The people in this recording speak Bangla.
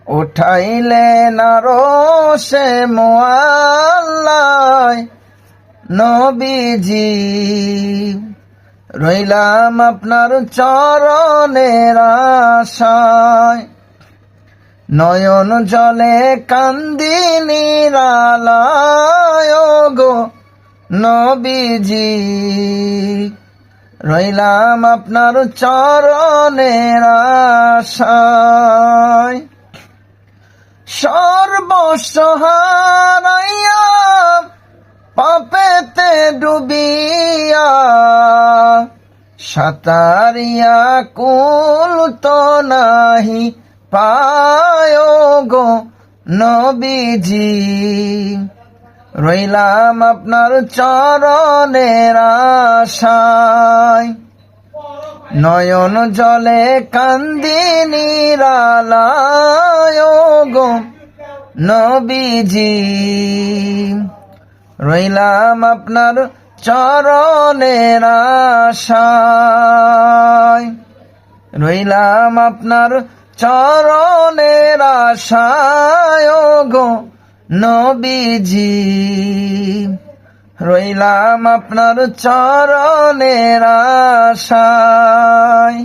উঠাইলেন আরশে মুআল্লায় নবীজি, রইলাম আপনার চরণের আশায়। নয়ন জলে কান্দি নিরালায় গো নবীজি, রইলাম আপনার চরণের আশায়। সর্বস্ব হারাইয়া পাপেতে ডুবিয়া, সাঁতারিয়া কুল তো নাহি পায় গো নবীজি, রইলাম আপনার চরণের আশায়। নয়ন জলে কান্দি নিরালায় গো নবীজি, রইলাম আপনার চরণের আশায়। রইলাম আপনার চরণের আশায় গো নবীজি, রইলাম আপনার চরণের আশায়।